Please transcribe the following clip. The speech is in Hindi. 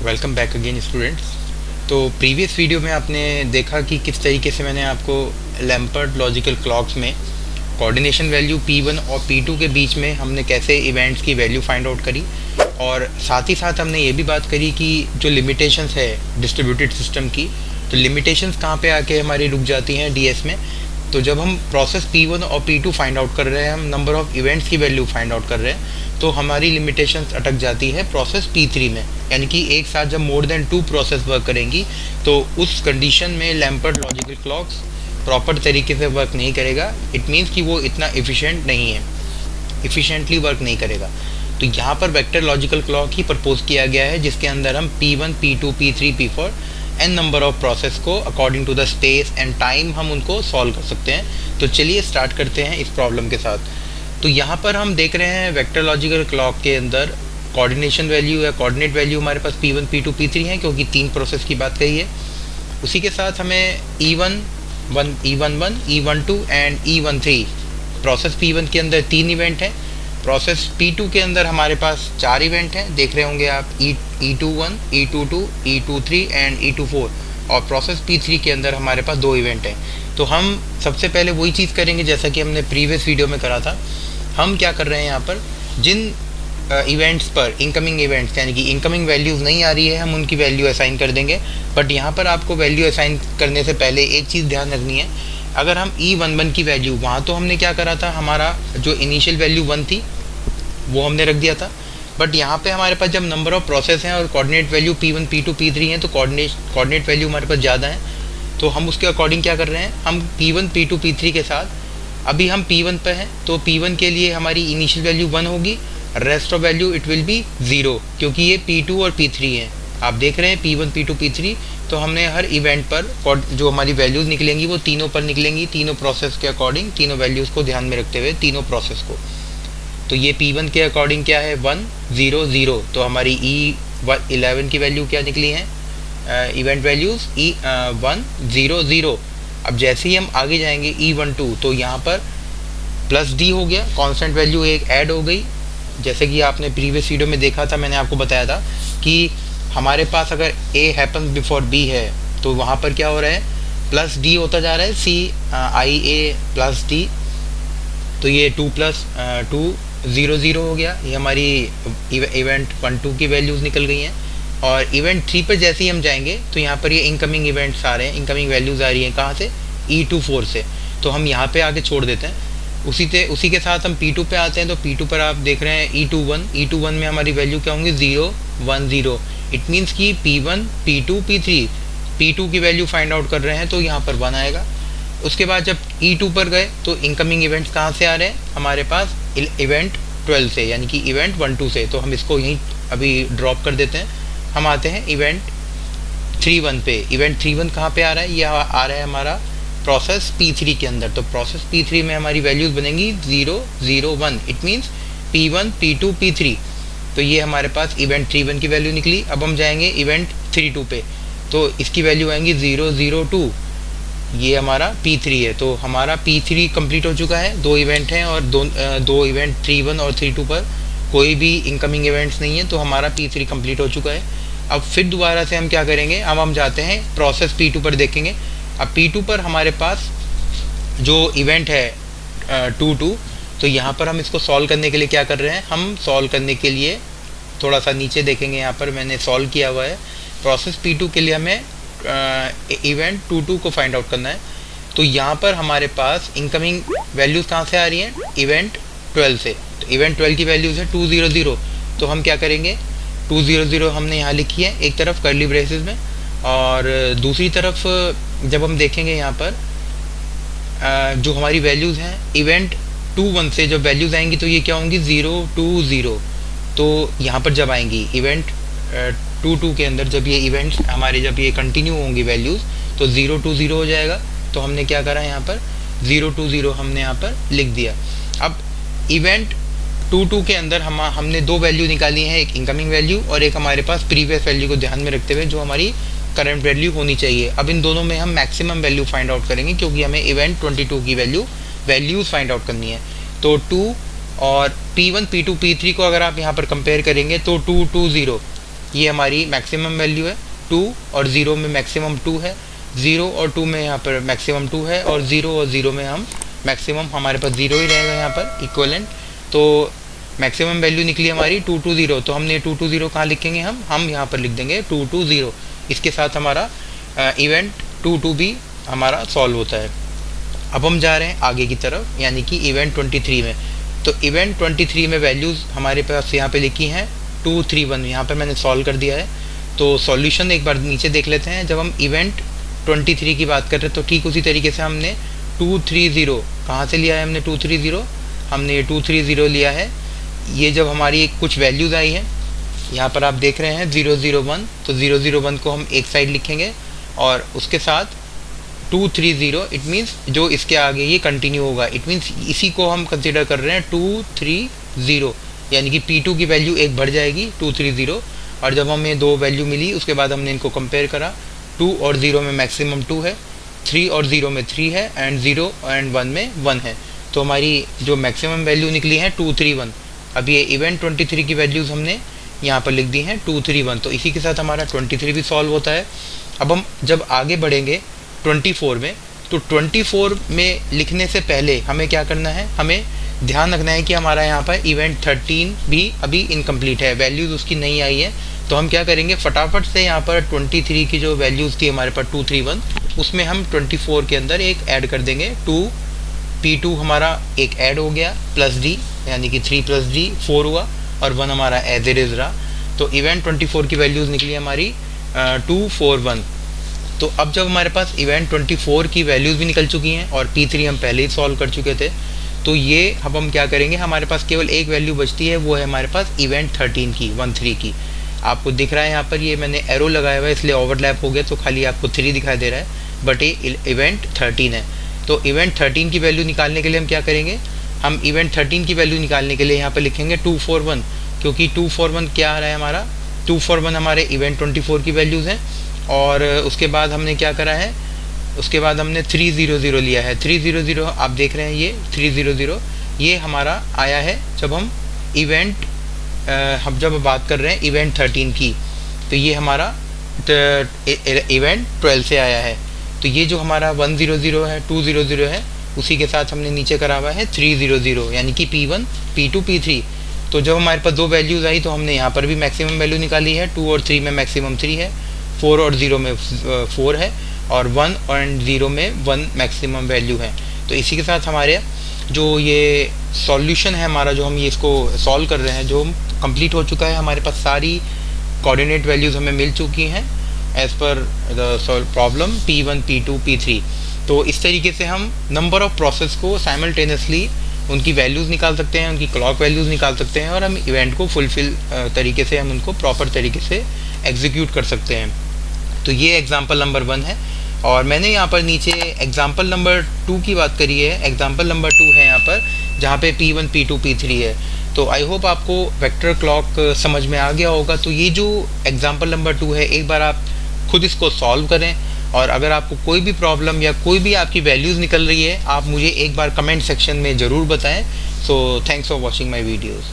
Welcome back again students. तो प्रीवियस वीडियो में आपने देखा कि किस तरीके से मैंने आपको लैम्पर्ट लॉजिकल क्लॉक्स में कोऑर्डिनेशन वैल्यू P1 और P2 के बीच में हमने कैसे इवेंट्स की वैल्यू फाइंड आउट करी, और साथ ही साथ हमने ये भी बात करी कि जो लिमिटेशंस है डिस्ट्रीब्यूटेड सिस्टम की, तो लिमिटेशंस कहाँ पे आके हमारी रुक जाती हैं DS में। तो जब हम प्रोसेस P1 और P2 फाइंड आउट कर रहे हैं, हम नंबर ऑफ़ इवेंट्स की वैल्यू फाइंड आउट कर रहे हैं, तो हमारी लिमिटेशंस अटक जाती है प्रोसेस P3 में। यानी कि एक साथ जब मोर देन 2 प्रोसेस वर्क करेंगी तो उस कंडीशन में लैम्पर्ट लॉजिकल क्लॉक्स प्रॉपर तरीके से वर्क नहीं करेगा। इट मीन्स कि वो इतना एफिशिएंट नहीं है, इफ़िशिएंटली वर्क नहीं करेगा। तो यहाँ पर वेक्टर लॉजिकल क्लॉक ही प्रपोज किया गया है, जिसके अंदर हम P1, P2, P3, P4 n number of process को according to the space and time हम उनको सॉल्व कर सकते हैं। तो चलिए स्टार्ट करते हैं इस प्रॉब्लम के साथ। तो यहाँ पर हम देख रहे हैं वेक्टर लॉजिकल क्लॉक के अंदर कोऑर्डिनेशन वैल्यू या कोऑर्डिनेट वैल्यू हमारे पास P1, P2, P3 है, क्योंकि 3 प्रोसेस की बात कही है। उसी के साथ हमें E11, E12 and E13 process P1 के अंदर 3 इवेंट हैं। प्रोसेस P2 के अंदर हमारे पास 4 इवेंट हैं, देख रहे होंगे आप E21, E22, E23 and E24। और प्रोसेस P3 के अंदर हमारे पास 2 इवेंट हैं। तो हम सबसे पहले वही चीज़ करेंगे जैसा कि हमने प्रीवियस वीडियो में करा था। हम क्या कर रहे हैं, यहाँ पर जिन इवेंट्स पर इनकमिंग इवेंट्स यानी कि इनकमिंग वैल्यूज़ नहीं आ रही है, हम उनकी वैल्यू असाइन कर देंगे। बट यहाँ पर आपको वैल्यू असाइन करने से पहले एक चीज़ ध्यान रखनी है। अगर हम E11 की वैल्यू, वहाँ तो हमने क्या करा था, हमारा जो इनिशियल वैल्यू 1 थी वो हमने रख दिया था। बट यहाँ पे हमारे पास जब नंबर ऑफ़ प्रोसेस हैं और coordinate value P1, P2, P3 हैं, तो कोऑर्डिनेट वैल्यू हमारे पास ज़्यादा है। तो हम उसके अकॉर्डिंग क्या कर रहे हैं, हम P1, P2, P3 के साथ अभी हम P1 पे हैं, तो P1 के लिए हमारी इनिशियल वैल्यू 1 होगी, rest of value it will be 0, क्योंकि ये P2 और P3 हैं। आप देख रहे हैं P1, P2, P3। तो हमने हर इवेंट पर जो हमारी वैल्यूज़ निकलेंगी वो तीनों पर निकलेंगी, तीनों प्रोसेस के अकॉर्डिंग, तीनों वैल्यूज़ को ध्यान में रखते हुए तीनों प्रोसेस को। तो ये P1 के अकॉर्डिंग क्या है, 1 0 0। तो हमारी E11 की वैल्यू क्या निकली है, इवेंट वैल्यूज़ E1 0 0। अब जैसे ही हम आगे जाएंगे E12, तो यहाँ पर प्लस D हो गया, कांस्टेंट वैल्यू एक ऐड हो गई। जैसे कि आपने प्रीवियस वीडियो में देखा था, मैंने आपको बताया था कि हमारे पास अगर A हैपन्स बिफोर B है, तो वहाँ पर क्या हो रहा है, प्लस D होता जा रहा है, CIA प्लस D। तो ये 2 + 2 0 0 हो गया। ये हमारी इवेंट 1 2 की वैल्यूज़ निकल गई हैं। और इवेंट 3 पर जैसे ही हम जाएंगे तो यहाँ पर ये इनकमिंग इवेंट्स आ रहे हैं, इनकमिंग वैल्यूज़ आ रही हैं कहाँ से, E24 से। तो हम यहाँ पे आके छोड़ देते हैं। उसी के साथ हम P2 पे आते हैं। तो P2 पर आप देख रहे हैं E21 में हमारी वैल्यू क्या होंगी, 0 1 0। इट मीन्स कि P1, P2, P3, P2 की वैल्यू फाइंड आउट कर रहे हैं, तो यहाँ पर 1 आएगा। उसके बाद जब E2 पर गए तो इनकमिंग इवेंट्स कहाँ से आ रहे हैं, हमारे पास इवेंट 12 से, यानी कि इवेंट 1 2 से। तो हम इसको यहीं अभी ड्रॉप कर देते हैं। हम आते हैं इवेंट 31 पे। इवेंट 31 कहाँ पे आ रहा है, यह आ रहा है हमारा प्रोसेस P3 के अंदर। तो प्रोसेस P3 में हमारी वैल्यूज़ बनेंगी 0 0 1। It means P1, P2, P3। तो ये हमारे पास इवेंट 31 की वैल्यू निकली। अब हम जाएंगे इवेंट 32 पे, तो इसकी वैल्यू आएंगी 0 0 2। ये हमारा P3 है। तो हमारा P3 कंप्लीट हो चुका है। 2 इवेंट हैं और दो इवेंट 31 और 32 पर कोई भी इनकमिंग इवेंट्स नहीं है, तो हमारा P3 कंप्लीट हो चुका है। अब फिर दोबारा से हम क्या करेंगे, अब हम जाते हैं प्रोसेस P2 पर देखेंगे। अब P2 पर हमारे पास जो इवेंट है 2 2। तो यहाँ पर हम इसको सॉल्व करने के लिए क्या कर रहे हैं, हम सॉल्व करने के लिए थोड़ा सा नीचे देखेंगे। यहाँ पर मैंने सॉल्व किया हुआ है। प्रोसेस P2 के लिए हमें इवेंट 2 2 को फाइंड आउट करना है। तो यहाँ पर हमारे पास इनकमिंग वैल्यूज़ कहाँ से आ रही हैं, इवेंट 12 से। तो इवेंट 12 की वैल्यूज़ है 2 0 0। तो हम क्या करेंगे, 2 0 0 हमने यहाँ लिखी है एक तरफ कर्ली ब्रेसेस में, और दूसरी तरफ जब हम देखेंगे यहाँ पर जो हमारी वैल्यूज़ हैं इवेंट 2 1 से जब वैल्यूज़ आएंगी तो ये क्या होंगी, 0 2 0। तो यहाँ पर जब आएंगी इवेंट 2 2 के अंदर, जब ये इवेंट्स हमारे जब ये कंटिन्यू होंगी वैल्यूज़, तो 0 2 0 हो जाएगा। तो हमने क्या करा, यहाँ पर 0 2 0 हमने यहाँ पर लिख दिया। अब इवेंट 2 2 के अंदर हमने 2 वैल्यू निकाली हैं, एक इनकमिंग वैल्यू और एक हमारे पास प्रीवियस वैल्यू को ध्यान में रखते हुए जो हमारी करंट वैल्यू होनी चाहिए। अब इन दोनों में हम मैक्सिमम वैल्यू फाइंड आउट करेंगे, क्योंकि हमें इवेंट 22 की वैल्यूज़ फाइंड आउट करनी है। तो 2 और P1, P2, P3 को अगर आप यहाँ पर कंपेयर करेंगे तो 2 2 0। ये हमारी मैक्सिमम वैल्यू है 2 और 0 में मैक्सिमम 2 है, 0 और 2 में यहाँ पर मैक्सिमम 2 है, और 0 और 0 में हम मैक्सिमम हमारे पास 0 ही रहेगा यहाँ पर इक्वलेंट। तो मैक्सिमम वैल्यू निकली हमारी 220, तो हमने 220 कहाँ लिखेंगे, हम यहाँ पर लिख देंगे 220। इसके साथ हमारा इवेंट 22 भी हमारा सॉल्व होता है। अब हम जा रहे हैं आगे की तरफ, यानी कि इवेंट 23 में। तो इवेंट 23 में वैल्यूज़ हमारे पास यहाँ पे लिखी हैं 231, यहाँ पर मैंने सॉल्व कर दिया है। तो सॉल्यूशन एक बार नीचे देख लेते हैं। जब हम इवेंट 23 की बात कर रहे हैं तो ठीक उसी तरीके से हमने 230 कहाँ से लिया है, हमने 230 हमने ये 230 लिया है। ये जब हमारी कुछ वैल्यूज़ आई हैं, यहाँ पर आप देख रहे हैं 001, तो 001 को हम एक साइड लिखेंगे और उसके साथ 230, इट मीन्स जो इसके आगे ये कंटिन्यू होगा, इट मीन्स इसी को हम कंसिडर कर रहे हैं 230, यानी कि P2 की वैल्यू एक बढ़ जाएगी 230। और जब हमें दो वैल्यू मिली उसके बाद हमने इनको कंपेयर करा, 2 और 0 में मैक्सिमम 2 है, 3 और 0 में 3 है, एंड 0 एंड 1 में 1 है। तो हमारी जो मैक्सिमम वैल्यू निकली है 231। अब ये इवेंट 23 की वैल्यूज़ हमने यहाँ पर लिख दी हैं 231, तो इसी के साथ हमारा 23 भी सॉल्व होता है। अब हम जब आगे बढ़ेंगे 24 में, तो 24 में लिखने से पहले हमें क्या करना है, हमें ध्यान रखना है कि हमारा यहाँ पर इवेंट 13 भी अभी इनकम्प्लीट है, वैल्यूज़ उसकी नहीं आई है। तो हम क्या करेंगे, फटाफट से यहाँ पर 23 की जो वैल्यूज़ थी हमारे पास 231, उसमें हम 24 के अंदर एक ऐड कर देंगे 2, P2 हमारा एक ऐड हो गया प्लस D, यानी कि 3 + D 4 हुआ, और 1 हमारा एज इट इज़ रहा। तो इवेंट 24 की वैल्यूज़ निकली हमारी 241। तो अब जब हमारे पास इवेंट 24 की वैल्यूज़ भी निकल चुकी हैं और P3 हम पहले ही सॉल्व कर चुके थे, तो ये अब हम क्या करेंगे, हमारे पास केवल एक वैल्यू बचती है, वो है हमारे पास इवेंट 13 की, 13 की। आपको दिख रहा है यहाँ पर, ये मैंने एरो लगाया हुआ है इसलिए ओवरलैप हो गया, तो खाली आपको 3 दिखाई दे रहा है, बट ये इवेंट 13 है। तो इवेंट 13 की वैल्यू निकालने के लिए हम क्या करेंगे, हम इवेंट 13 की वैल्यू निकालने के लिए यहाँ पर लिखेंगे 241, क्योंकि 241 क्या आ रहा है हमारा, 241 हमारे इवेंट 24 की वैल्यूज़ हैं। और उसके बाद हमने क्या करा है, उसके बाद हमने 300 लिया है। 300 आप देख रहे हैं, ये 300 ये हमारा आया है जब हम इवेंट हम जब बात कर रहे हैं इवेंट 13 की, तो ये हमारा इवेंट 12 से आया है। तो ये जो हमारा 100 है, 200 है, उसी के साथ हमने नीचे करा हुआ है 300, यानी कि P1, P2, P3। तो जब हमारे पास दो वैल्यूज़ आई तो हमने यहाँ पर भी मैक्सिमम वैल्यू निकाली है, 2 और 3 में मैक्सिमम 3 है, 4 और 0 में 4 है, और 1 और 0 में 1 मैक्सिमम वैल्यू है। तो इसी के साथ हमारे जो ये सॉल्यूशन है हमारा, जो हम ये इसको सॉल्व कर रहे हैं, जो कंप्लीट हो चुका है, हमारे पास सारी कोऑर्डिनेट वैल्यूज़ हमें मिल चुकी हैं as per the problem P1, P2, P3। तो इस तरीके से हम नंबर ऑफ़ प्रोसेस को साइमल्टेनियसली उनकी वैल्यूज़ निकाल सकते हैं, उनकी क्लॉक वैल्यूज़ निकाल सकते हैं, और हम इवेंट को फुलफिल तरीके से हम उनको प्रॉपर तरीके से एग्जीक्यूट कर सकते हैं। तो ये एग्जांपल नंबर 1 है, और मैंने यहाँ पर नीचे एग्जांपल नंबर 2 की बात करी है। एग्जांपल नंबर 2 है यहाँ पर, जहाँ पे P1, P2, P3 है। तो आई होप आपको वेक्टर क्लॉक समझ में आ गया होगा। तो ये जो एग्जांपल नंबर 2 है, एक बार आप खुद इसको सॉल्व करें, और अगर आपको कोई भी प्रॉब्लम या कोई भी आपकी वैल्यूज़ निकल रही है, आप मुझे एक बार कमेंट सेक्शन में ज़रूर बताएं। So thanks for watching my videos.